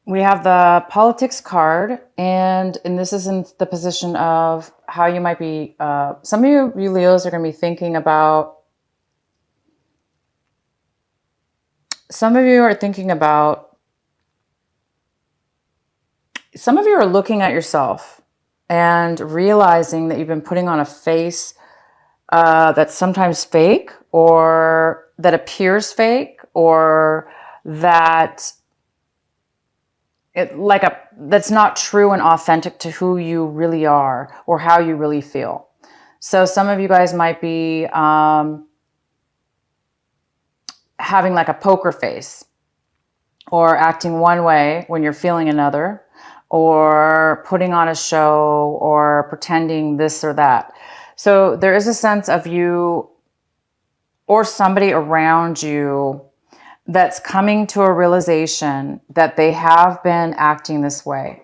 We have the politics card, and this is in the position of how you might be. Some of you Leos are going to be thinking about. Some of you are thinking about. Some of you are looking at yourself and realizing that you've been putting on a face that's sometimes fake, or that appears fake, or that that's not true and authentic to who you really are or how you really feel. So some of you guys might be having like a poker face, or acting one way when you're feeling another, or putting on a show, or pretending this or that. So there is a sense of you or somebody around you that's coming to a realization that they have been acting this way,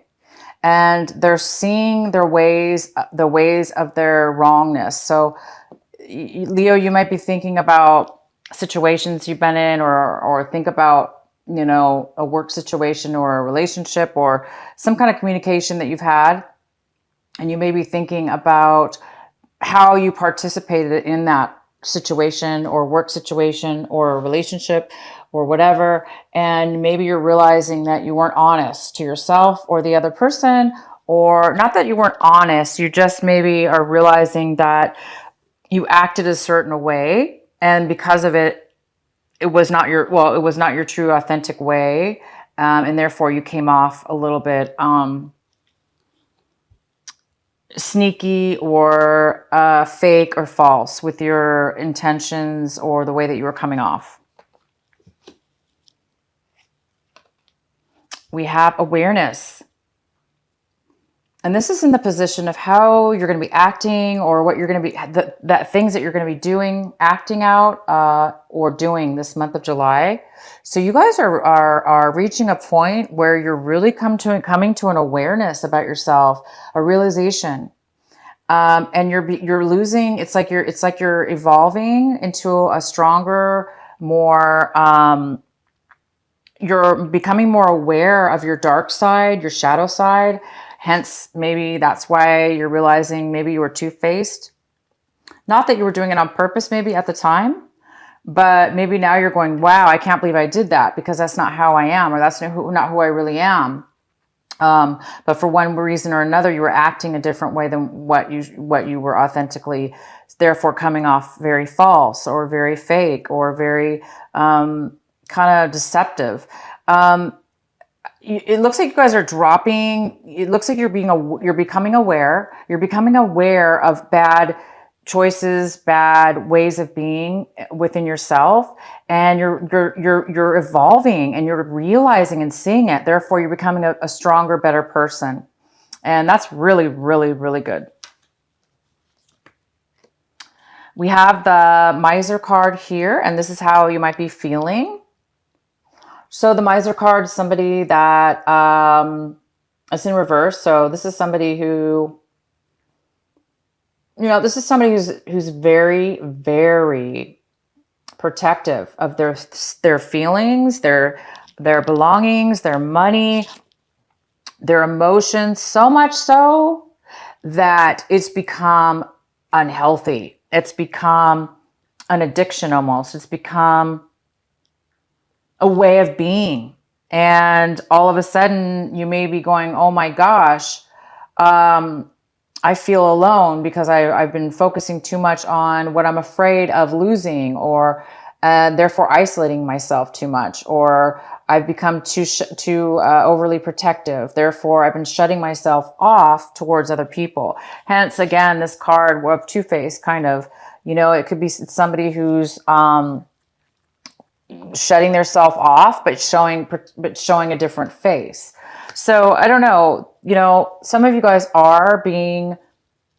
and they're seeing the ways of their wrongness. So Leo, you might be thinking about situations you've been in, or think about, a work situation or a relationship or some kind of communication that you've had. And you may be thinking about how you participated in that situation or work situation or a relationship or whatever. And maybe you're realizing that you weren't honest to yourself or the other person, or not that you weren't honest. You just maybe are realizing that you acted a certain way, and because of it, it was not your true authentic way. And therefore you came off a little bit, sneaky or fake or false with your intentions or the way that you were coming off. We have awareness. And this is in the position of how you're going to be acting, or what you're going to be, that things that you're going to be doing, acting out, or doing this month of July. So you guys are reaching a point where you're really coming to an awareness about yourself, a realization, and you're losing. It's like you're evolving into a stronger, more. You're becoming more aware of your dark side, your shadow side. Hence, maybe that's why you're realizing maybe you were two-faced. Not that you were doing it on purpose maybe at the time, but maybe now you're going, wow, I can't believe I did that, because that's not how I am, or that's not who I really am. But for one reason or another, you were acting a different way than what you were authentically, therefore coming off very false or very fake or very kind of deceptive. It looks like you guys are dropping. It looks like you're becoming aware. You're becoming aware of bad choices, bad ways of being within yourself, and you're evolving, and you're realizing and seeing it. Therefore, you're becoming a stronger, better person, and that's really, really, really good. We have the Miser card here, and this is how you might be feeling. So the Miser card is somebody that is in reverse. So this is somebody who, who's very, very protective of their feelings, their belongings, their money, their emotions, so much so that it's become unhealthy. It's become an addiction almost. It's become a way of being. And all of a sudden you may be going, oh my gosh, I feel alone because I've been focusing too much on what I'm afraid of losing, or therefore isolating myself too much, or I've become too overly protective. Therefore, I've been shutting myself off towards other people. Hence, again, this card of Two-Face, kind of, it could be somebody who's shutting their self off, but showing a different face. So I don't know, some of you guys are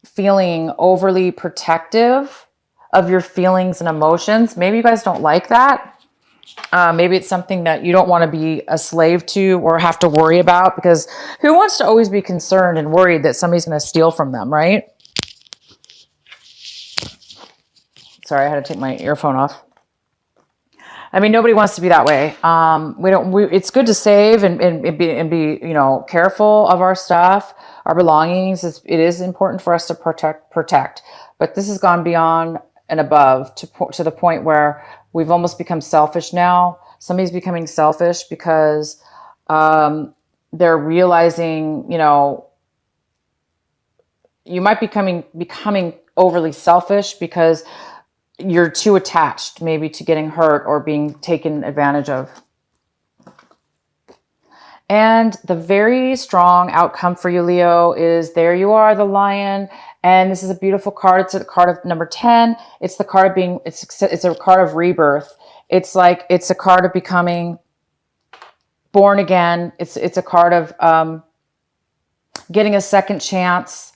feeling overly protective of your feelings and emotions. Maybe you guys don't like that. Maybe it's something that you don't want to be a slave to or have to worry about, because who wants to always be concerned and worried that somebody's going to steal from them, right? Sorry, I had to take my earphone off. I mean, nobody wants to be that way. It's good to save and be, careful of our stuff, our belongings. It is important for us to protect. But this has gone beyond and above to the point where we've almost become selfish now. Somebody's becoming selfish because they're realizing, you might becoming overly selfish because you're too attached maybe to getting hurt or being taken advantage of. And the very strong outcome for you, Leo, is there you are, the lion. And this is a beautiful card. It's a card of number 10. It's the card of being, it's a card of rebirth. It's a card of becoming born again. It's a card of getting a second chance,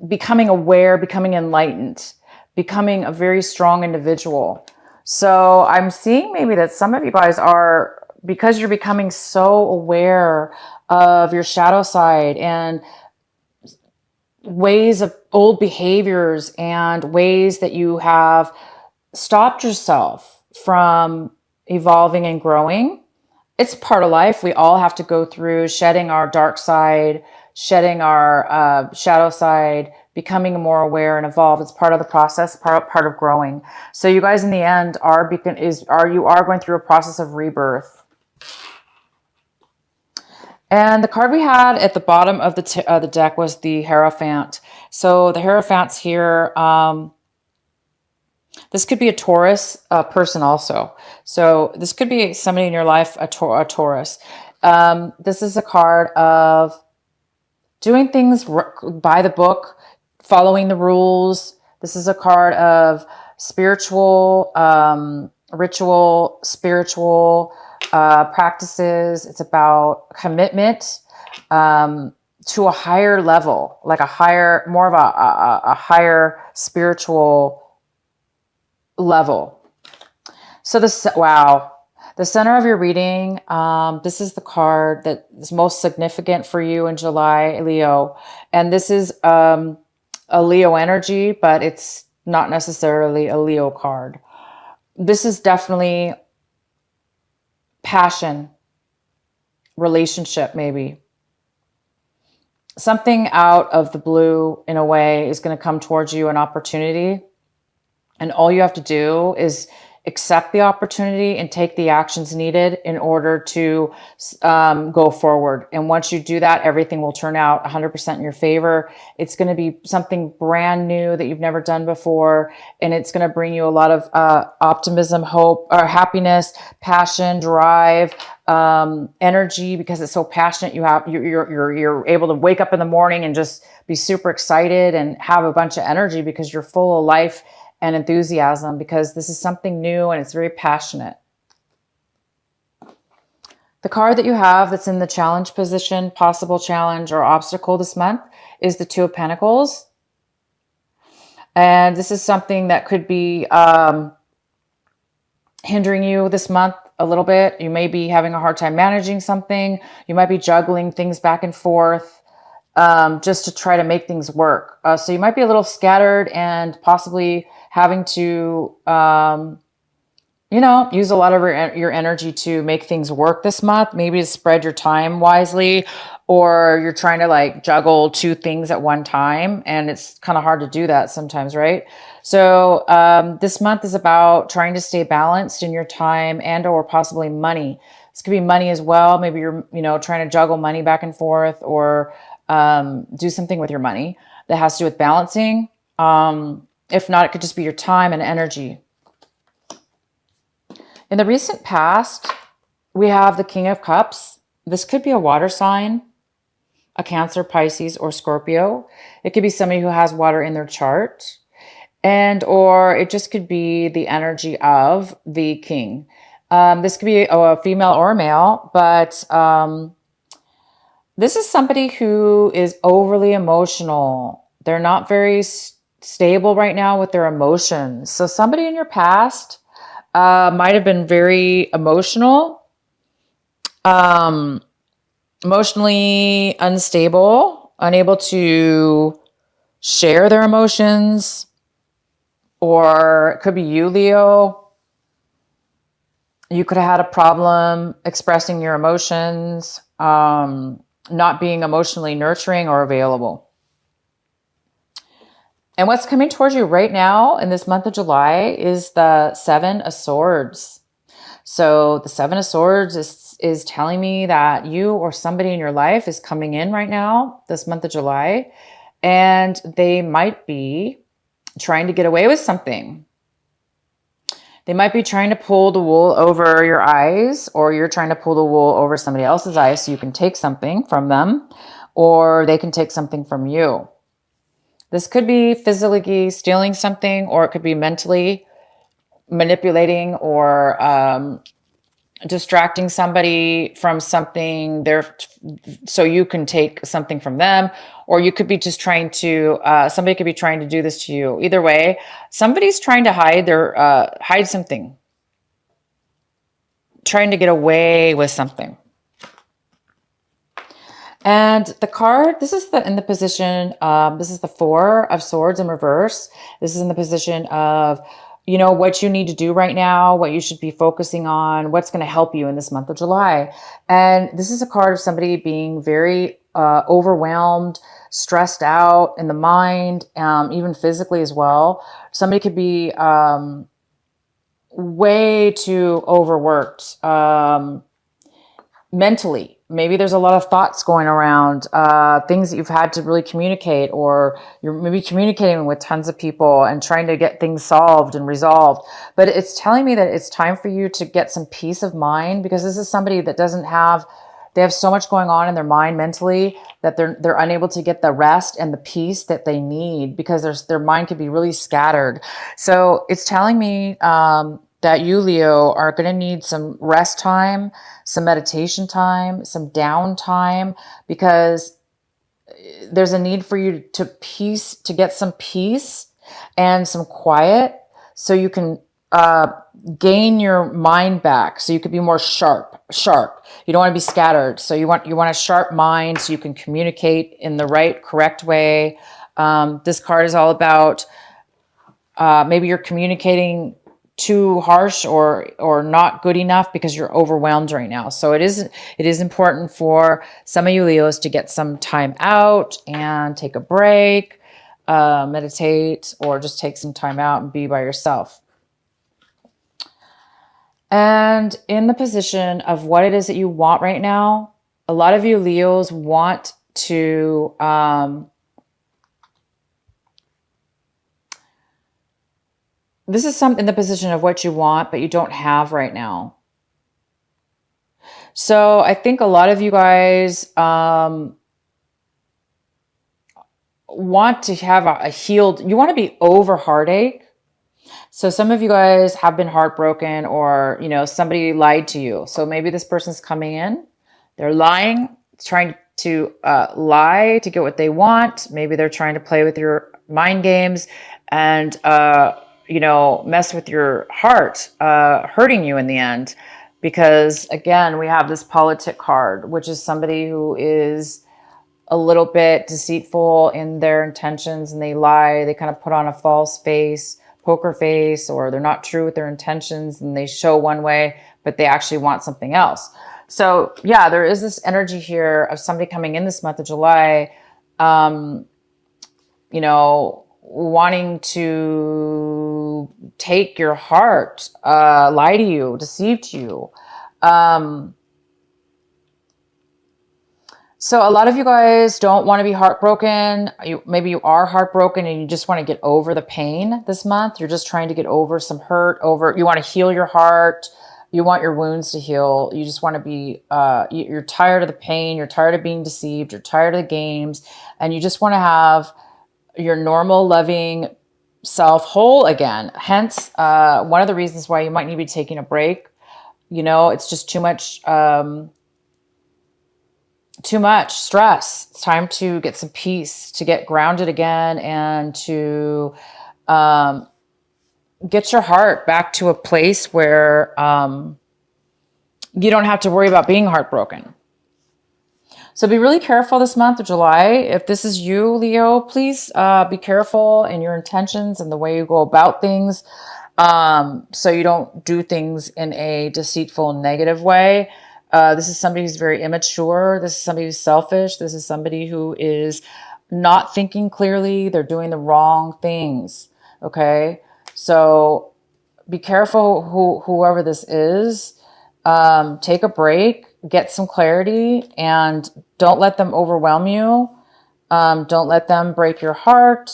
becoming aware, becoming enlightened, becoming a very strong individual. So I'm seeing maybe that some of you guys are, because you're becoming so aware of your shadow side and ways of old behaviors and ways that you have stopped yourself from evolving and growing. It's part of life. We all have to go through shedding our dark side, shedding our shadow side, becoming more aware and evolve. It's part of the process, part of growing. So you guys in the end are going through a process of rebirth. And the card we had at the bottom of the deck was the Hierophant. So the Hierophant's here. This could be a Taurus person also. So this could be somebody in your life, a Taurus. This is a card of doing things by the book, following the rules. This is a card of spiritual, ritual, spiritual practices. It's about commitment to a higher level, like more of a higher spiritual level. So the center of your reading, this is the card that is most significant for you in July, Leo. And this is a Leo energy, but it's not necessarily a Leo card. This is definitely passion, relationship, maybe. Something out of the blue, in a way, is going to come towards you, an opportunity. And all you have to do is accept the opportunity and take the actions needed in order to go forward. And once you do that, everything will turn out 100% in your favor. It's going to be something brand new that you've never done before. And it's going to bring you a lot of optimism, hope, or happiness, passion, drive, energy, because it's so passionate. You're able to wake up in the morning and just be super excited and have a bunch of energy because you're full of life and enthusiasm, because this is something new and it's very passionate. The card that you have that's in the challenge position, possible challenge or obstacle this month, is the Two of Pentacles. And this is something that could be hindering you this month a little bit. You may be having a hard time managing something. You might be juggling things back and forth just to try to make things work. So you might be a little scattered and possibly having to, use a lot of your energy to make things work this month, maybe to spread your time wisely, or you're trying to juggle two things at one time. And it's kind of hard to do that sometimes, right? So this month is about trying to stay balanced in your time and or possibly money. This could be money as well. Maybe you're, trying to juggle money back and forth, or do something with your money that has to do with balancing. If not, it could just be your time and energy. In the recent past, we have the King of Cups. This could be a water sign, a Cancer, Pisces, or Scorpio. It could be somebody who has water in their chart, or it just could be the energy of the king. This could be a female or a male, but this is somebody who is overly emotional. They're not very stable right now with their emotions. So somebody in your past might have been very emotional, emotionally unstable, unable to share their emotions, or it could be you, Leo. You could have had a problem expressing your emotions, not being emotionally nurturing or available. And what's coming towards you right now in this month of July is the Seven of Swords. So the Seven of Swords is telling me that you or somebody in your life is coming in right now, this month of July, and they might be trying to get away with something. They might be trying to pull the wool over your eyes, or you're trying to pull the wool over somebody else's eyes so you can take something from them, or they can take something from you. This could be physically stealing something, or it could be mentally manipulating or distracting somebody from something there so you can take something from them, or you could be just trying to somebody could be trying to do this to you. Either way, somebody's trying to hide something, trying to get away with something. And the card, this is in the position, this is the Four of Swords in reverse. This is in the position of, you know, what you need to do right now, what you should be focusing on, what's going to help you in this month of July. And this is a card of somebody being very overwhelmed, stressed out in the mind, even physically as well. Somebody could be way too overworked mentally. Maybe there's a lot of thoughts going around, things that you've had to really communicate, or you're maybe communicating with tons of people and trying to get things solved and resolved. But it's telling me that it's time for you to get some peace of mind, because this is somebody that they have so much going on in their mind mentally that they're unable to get the rest and the peace that they need, because their mind could be really scattered. So it's telling me that you, Leo, are going to need some rest time, some meditation time, some downtime, because there's a need for you to get some peace and some quiet so you can gain your mind back, so you could be more sharp. You don't want to be scattered. So you want a sharp mind so you can communicate in the right, correct way. This card is all about maybe you're communicating too harsh or not good enough because you're overwhelmed right now. So it is important for some of you Leos to get some time out and take a break, meditate, or just take some time out and be by yourself. And in the position of what it is that you want right now, a lot of you Leos want to this is in the position of what you want, but you don't have right now. So I think a lot of you guys want to have a healed, you want to be over heartache. So some of you guys have been heartbroken, or, you know, somebody lied to you. So maybe this person's coming in, they're lying, trying to lie to get what they want. Maybe they're trying to play with your mind games and, you know, mess with your heart, hurting you in the end. Because again, we have this politic card, which is somebody who is a little bit deceitful in their intentions, and they lie, they kind of put on a false face, poker face, or they're not true with their intentions and they show one way, but they actually want something else. So yeah, there is this energy here of somebody coming in this month of July, you know, wanting to take your heart, lie to you, deceive you. So a lot of you guys don't want to be heartbroken. Maybe you are heartbroken and you just want to get over the pain this month. You're just trying to get over some hurt, you want to heal your heart. You want your wounds to heal. You just want to be, you're tired of the pain. You're tired of being deceived. You're tired of the games, and you just want to have your normal, loving self whole again. Hence, one of the reasons why you might need to be taking a break. You know, it's just too much stress. It's time to get some peace, to get grounded again, and to get your heart back to a place where you don't have to worry about being heartbroken. So be really careful this month of July. If this is you, Leo, please be careful in your intentions and the way you go about things, so you don't do things in a deceitful, negative way. This is somebody who's very immature. This is somebody who's selfish. This is somebody who is not thinking clearly. They're doing the wrong things. Okay. So be careful whoever this is. Take a break, get some clarity, and don't let them overwhelm you. Don't let them break your heart.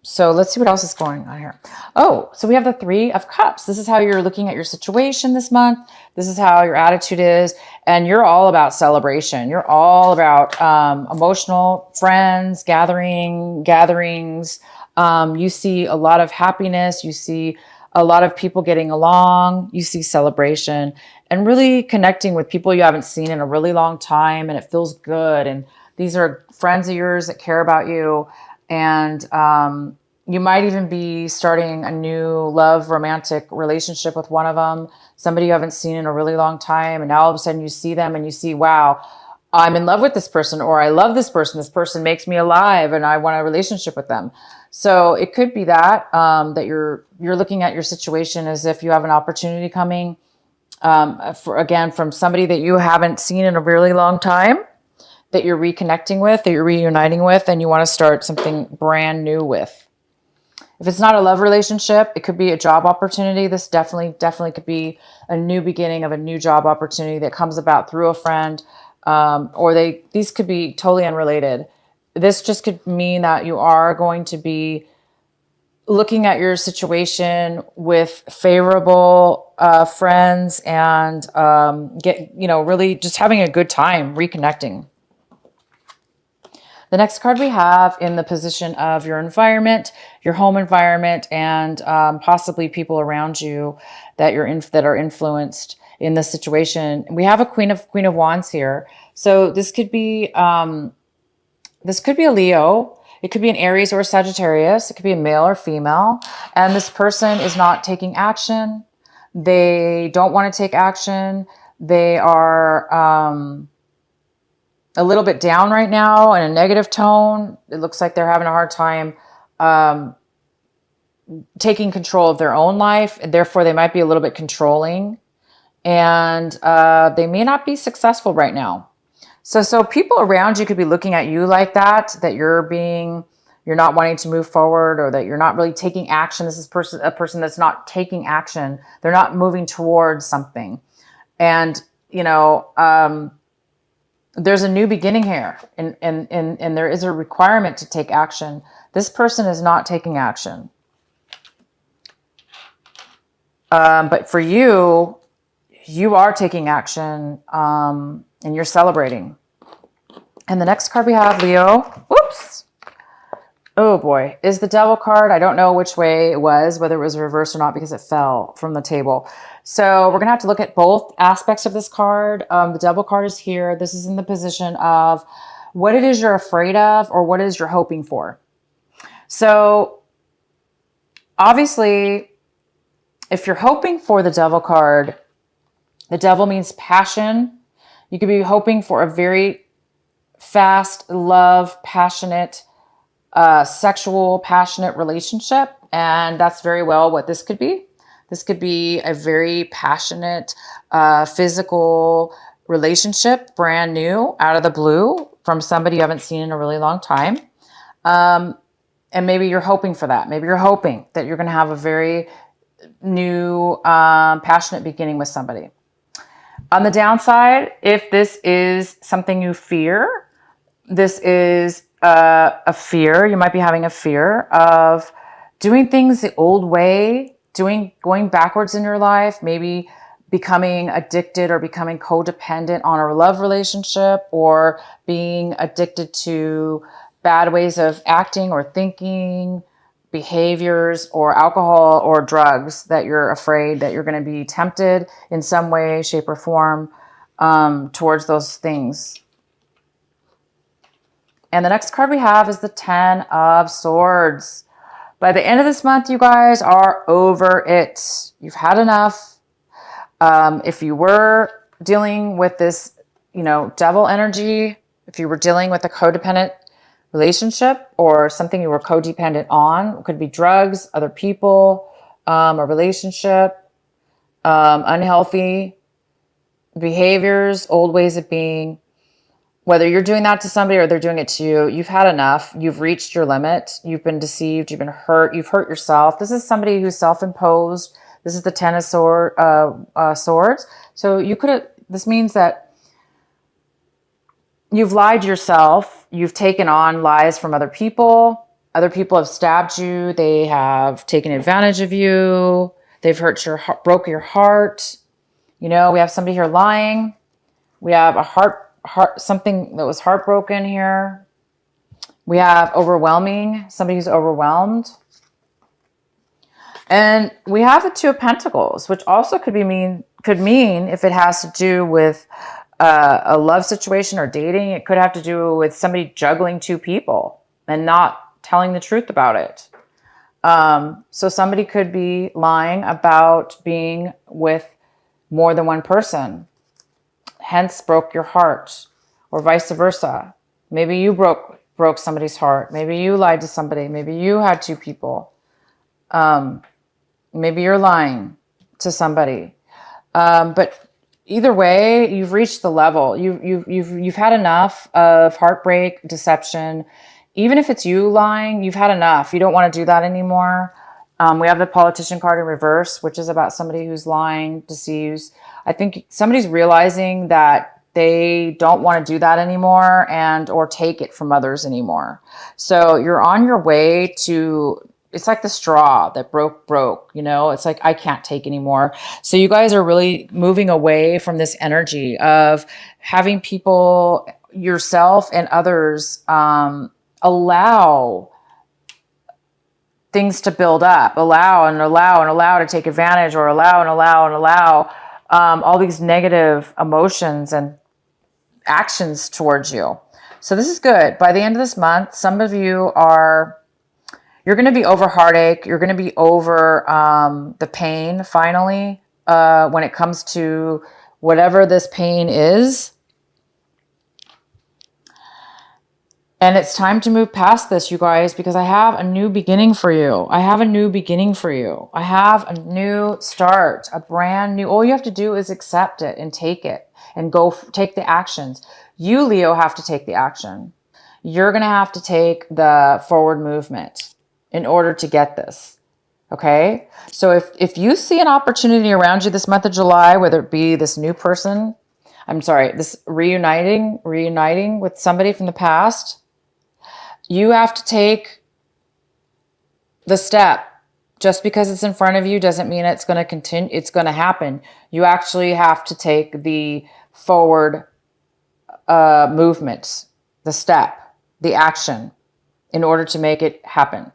So let's see what else is going on here. Oh, so we have the Three of Cups. This is how you're looking at your situation this month. This is how your attitude is. And you're all about celebration. You're all about emotional friends, gatherings. You see a lot of happiness. You see a lot of people getting along. You see celebration and really connecting with people you haven't seen in a really long time. And it feels good. And these are friends of yours that care about you. And you might even be starting a new love romantic relationship with one of them, somebody you haven't seen in a really long time. And now all of a sudden you see them and you see, wow, I'm in love with this person, or I love this person. This person makes me alive and I want a relationship with them. So it could be that, that you're looking at your situation as if you have an opportunity coming, from somebody that you haven't seen in a really long time, that you're reconnecting with, that you're reuniting with, and you want to start something brand new with. If it's not a love relationship, it could be a job opportunity. This definitely could be a new beginning of a new job opportunity that comes about through a friend, these could be totally unrelated. This just could mean that you are going to be looking at your situation with favorable friends and really just having a good time reconnecting. The next card we have in the position of your environment, your home environment, and possibly people around you that are influenced in this situation. We have a Queen of Wands here, so this could be a Leo. It could be an Aries or a Sagittarius. It could be a male or female, and this person is not taking action. They don't want to take action. They are a little bit down right now in a negative tone. It looks like they're having a hard time taking control of their own life, and therefore they might be a little bit controlling, and they may not be successful right now. So people around you could be looking at you like that you're not wanting to move forward, or that you're not really taking action. This is a person that's not taking action. They're not moving towards something. And, there's a new beginning here, and there is a requirement to take action. This person is not taking action. But for you, you are taking action, and you're celebrating. And the next card we have, Leo, whoops. Oh boy, is the Devil card. I don't know which way it was, whether it was reversed or not, because it fell from the table. So we're going to have to look at both aspects of this card. The Devil card is here. This is in the position of what it is you're afraid of, or what it is you're hoping for. So obviously, if you're hoping for the Devil card, the Devil means passion. You could be hoping for a very fast, love, passionate, sexual, passionate relationship. And that's very well what this could be. This could be a very passionate, physical relationship, brand new, out of the blue, from somebody you haven't seen in a really long time. And maybe you're hoping for that. Maybe you're hoping that you're going to have a very new, passionate beginning with somebody. On the downside, if this is something you fear, this is a fear. You might be having a fear of doing things the old way, going backwards in your life, maybe becoming addicted or becoming codependent on a love relationship, or being addicted to bad ways of acting or thinking, behaviors, or alcohol or drugs, that you're afraid that you're going to be tempted in some way, shape, or form towards those things. And the next card we have is the Ten of Swords. By the end of this month, you guys are over it. You've had enough. If you were dealing with this devil energy, if you were dealing with a codependent relationship or something you were codependent on, it could be drugs, other people, a relationship, unhealthy behaviors, old ways of being. Whether you're doing that to somebody or they're doing it to you, you've had enough. You've reached your limit. You've been deceived. You've been hurt. You've hurt yourself. This is somebody who's self-imposed. This is the Ten of Swords. So this means that you've lied to yourself. You've taken on lies from other people. Other people have stabbed you. They have taken advantage of you. They've hurt broke your heart. We have somebody here lying. We have something that was heartbroken here. We have overwhelming, somebody who's overwhelmed. And we have the Two of Pentacles, which also could mean if it has to do with a love situation or dating, it could have to do with somebody juggling two people and not telling the truth about it. So somebody could be lying about being with more than one person, hence broke your heart, or vice versa. Maybe you broke somebody's heart. Maybe you lied to somebody. Maybe you had two people. Maybe you're lying to somebody. But either way, you've reached the level. You've had enough of heartbreak, deception. Even if it's you lying, you've had enough. You don't want to do that anymore. We have the Politician card in reverse, which is about somebody who's lying, deceives. I think somebody's realizing that they don't want to do that anymore or take it from others anymore. So you're on your way to, it's like the straw that broke. It's like, I can't take anymore. So you guys are really moving away from this energy of having people, yourself and others, allow things to build up, allow to take advantage, or allow all these negative emotions and actions towards you. So this is good. By the end of this month, some of you you're going to be over heartache. You're going to be over the pain finally when it comes to whatever this pain is. And it's time to move past this, you guys, because I have a new beginning for you. I have a new start, a brand new. All you have to do is accept it and take it and take the actions. You, Leo, have to take the action. You're going to have to take the forward movement in order to get this. Okay? So if you see an opportunity around you this month of July, whether it be this new person, this reuniting with somebody from the past, you have to take the step. Just because it's in front of you doesn't mean it's going to continue. It's going to happen. You actually have to take the forward movement, the step, the action in order to make it happen.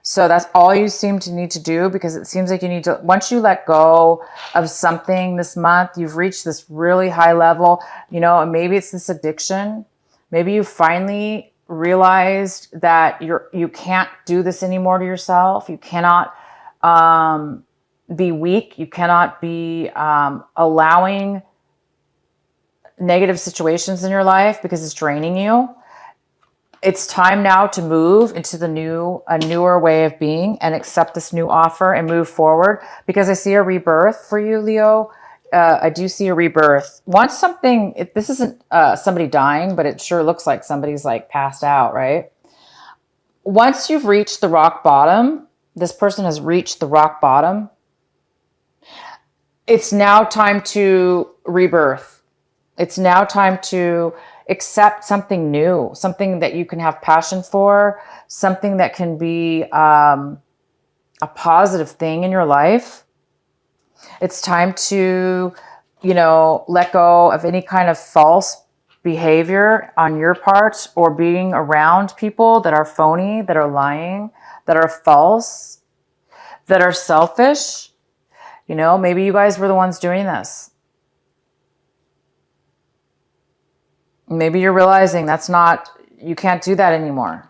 So that's all you seem to need to do, because it seems like you need to, once you let go of something this month, you've reached this really high level, and maybe it's this addiction. Maybe you finally realized that you can't do this anymore to yourself. You cannot be weak. You cannot be allowing negative situations in your life because it's draining you. It's time now to move into a newer way of being and accept this new offer and move forward, because I see a rebirth for you, Leo. I do see a rebirth. Once this isn't somebody dying, but it sure looks like somebody's like passed out, right? Once you've reached the rock bottom, this person has reached the rock bottom. It's now time to rebirth. It's now time to accept something new, something that you can have passion for, something that can be a positive thing in your life. It's time to, let go of any kind of false behavior on your part, or being around people that are phony, that are lying, that are false, that are selfish. Maybe you guys were the ones doing this. Maybe you're realizing you can't do that anymore.